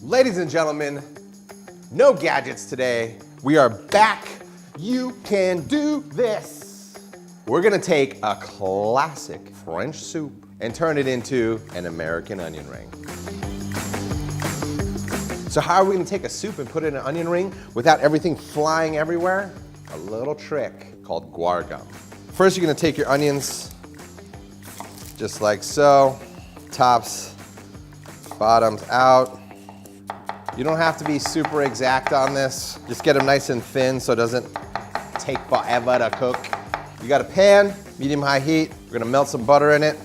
Ladies and gentlemen, no gadgets today. We are back. You can do this. We're gonna take a classic French soup and turn it into an American onion ring. So how are we gonna take a soup and put it in an onion ring without everything flying everywhere? A little trick called guar gum. First, you're gonna take your onions, just like so, tops, bottoms out. You don't have to be super exact on this. Just get them nice and thin so it doesn't take forever to cook. You got a pan, medium-high heat. We're gonna melt some butter in it.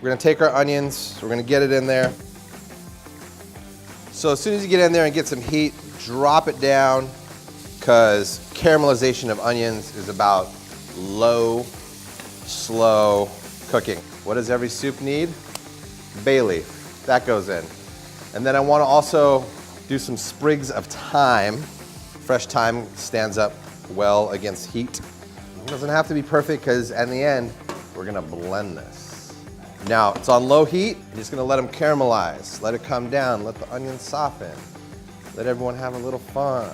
We're gonna take our onions, we're gonna get it in there. So as soon as you get in there and get some heat, drop it down, because caramelization of onions is about low, slow cooking. What does every soup need? Bay leaf, that goes in. And then I wanna also do some sprigs of thyme. Fresh thyme stands up well against heat. It doesn't have to be perfect, because in the end, we're gonna blend this. Now, it's on low heat. You're just gonna let them caramelize. Let it come down, let the onions soften. Let everyone have a little fun.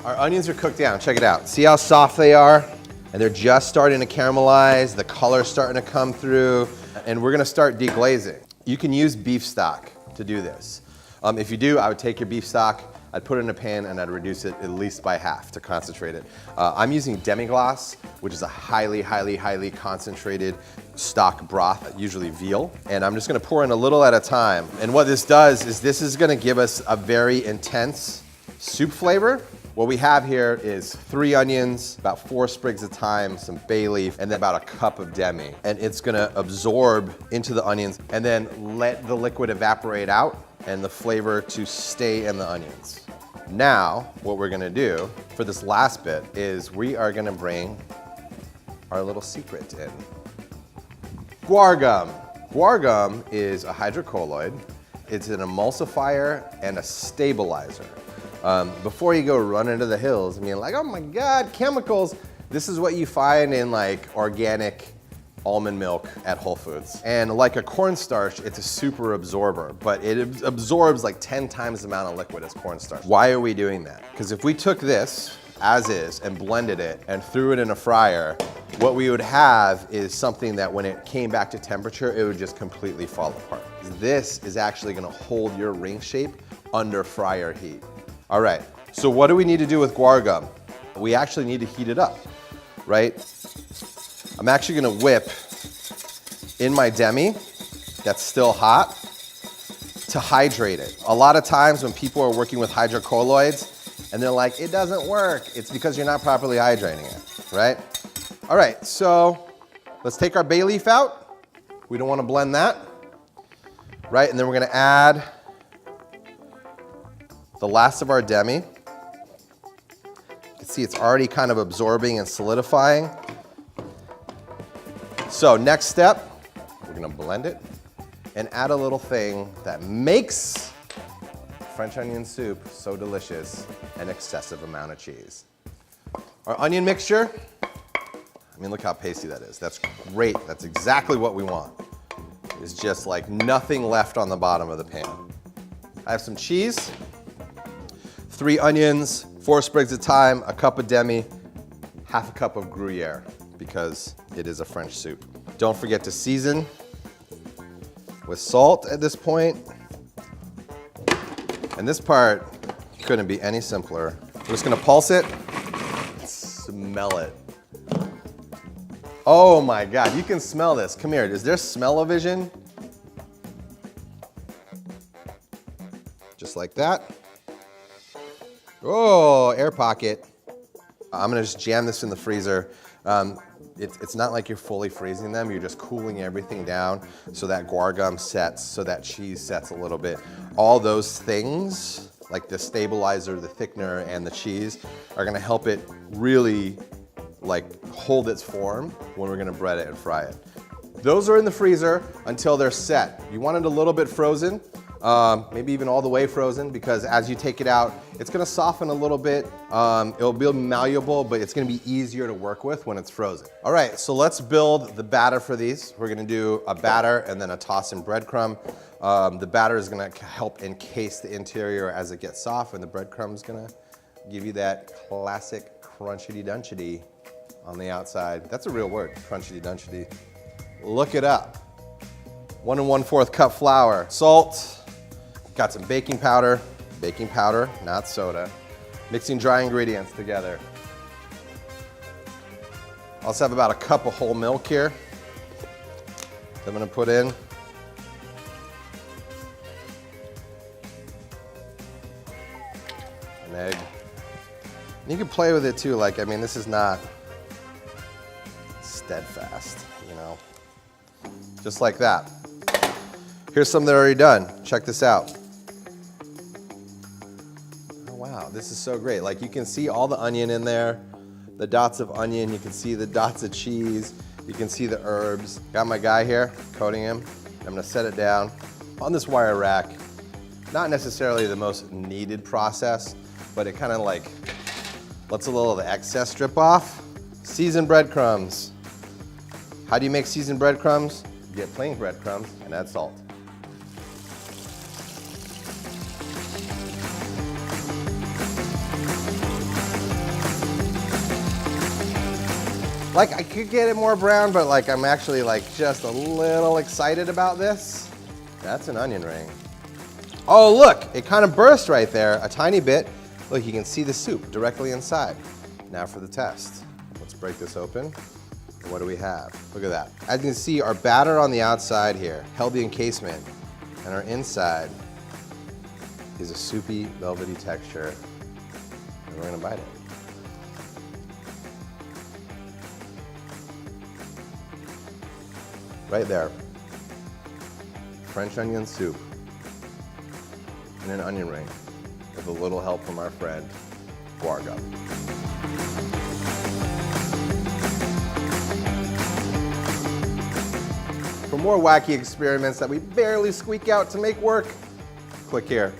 Our onions are cooked down, check it out. See how soft they are? And they're just starting to caramelize, the color's starting to come through, and we're gonna start deglazing. You can use beef stock to do this. If you do, I would take your beef stock, I'd put it in a pan, and I'd reduce it at least by half to concentrate it. I'm using demi-glace, which is a highly, highly, highly concentrated stock broth, usually veal. And I'm just gonna pour in a little at a time. And what this does is this is gonna give us a very intense soup flavor. What we have here is 3 onions, about 4 sprigs of thyme, some bay leaf, and then about a cup of demi. And it's gonna absorb into the onions and then let the liquid evaporate out and the flavor to stay in the onions. Now, what we're gonna do for this last bit is we are gonna bring our little secret in. Guar gum. Guar gum is a hydrocolloid. It's an emulsifier and a stabilizer. Before you go run into the hills and being like, oh my God, chemicals, this is what you find in like organic almond milk at Whole Foods. And like a cornstarch, it's a super absorber, but it absorbs like 10 times the amount of liquid as cornstarch. Why are we doing that? Because if we took this as is and blended it and threw it in a fryer, what we would have is something that when it came back to temperature, it would just completely fall apart. This is actually gonna hold your ring shape under fryer heat. All right, so what do we need to do with guar gum? We actually need to heat it up, right? I'm actually gonna whip in my demi that's still hot to hydrate it. A lot of times when people are working with hydrocolloids and they're like, it doesn't work, it's because you're not properly hydrating it, right? All right, so let's take our bay leaf out. We don't wanna blend that, right? And then we're gonna add the last of our demi. You can see it's already kind of absorbing and solidifying. So next step, we're gonna blend it and add a little thing that makes French onion soup so delicious, an excessive amount of cheese. Our onion mixture, I mean, look how pasty that is. That's great, that's exactly what we want. It's just like nothing left on the bottom of the pan. I have some cheese, 3 onions, 4 sprigs of thyme, a cup of demi, half a cup of Gruyere, because it is a French soup. Don't forget to season with salt at this point. And this part couldn't be any simpler. We're just gonna pulse it, smell it. Oh my God, you can smell this. Come here, is there smell-o-vision? Just like that. Oh, air pocket. I'm gonna just jam this in the freezer. It's not like you're fully freezing them, you're just cooling everything down so that guar gum sets, so that cheese sets a little bit. All those things, like the stabilizer, the thickener, and the cheese, are gonna help it really like hold its form when we're gonna bread it and fry it. Those are in the freezer until they're set. You want it a little bit frozen, maybe even all the way frozen, because as you take it out, it's gonna soften a little bit. It'll be malleable, but it's gonna be easier to work with when it's frozen. All right, so let's build the batter for these. We're gonna do a batter and then a toss in breadcrumb. The batter is gonna help encase the interior as it gets soft, and the breadcrumb's gonna give you that classic crunchity-dunchity on the outside. That's a real word, crunchity-dunchity. Look it up. 1 1/4 cup flour, salt, got some baking powder, not soda. Mixing dry ingredients together. Also have about a cup of whole milk here that I'm gonna put in. An egg. And you can play with it too, like, I mean, this is not steadfast, you know? Just like that. Here's some that are already done. Check this out. Oh wow, this is so great. Like, you can see all the onion in there, the dots of onion, you can see the dots of cheese, you can see the herbs. Got my guy here, coating him. I'm gonna set it down on this wire rack. Not necessarily the most needed process, but it kind of like lets a little of the excess strip off. Seasoned breadcrumbs. How do you make seasoned breadcrumbs? You get plain breadcrumbs and add salt. Like, I could get it more brown, but like, I'm actually like just a little excited about this. That's an onion ring. Oh look, it kind of burst right there, a tiny bit. Look, you can see the soup directly inside. Now for the test. Let's break this open. What do we have? Look at that. As you can see, our batter on the outside here held the encasement, and our inside is a soupy, velvety texture. And we're gonna bite it. Right there. French onion soup in an onion ring with a little help from our friend, foie gras. For more wacky experiments that we barely squeak out to make work, click here.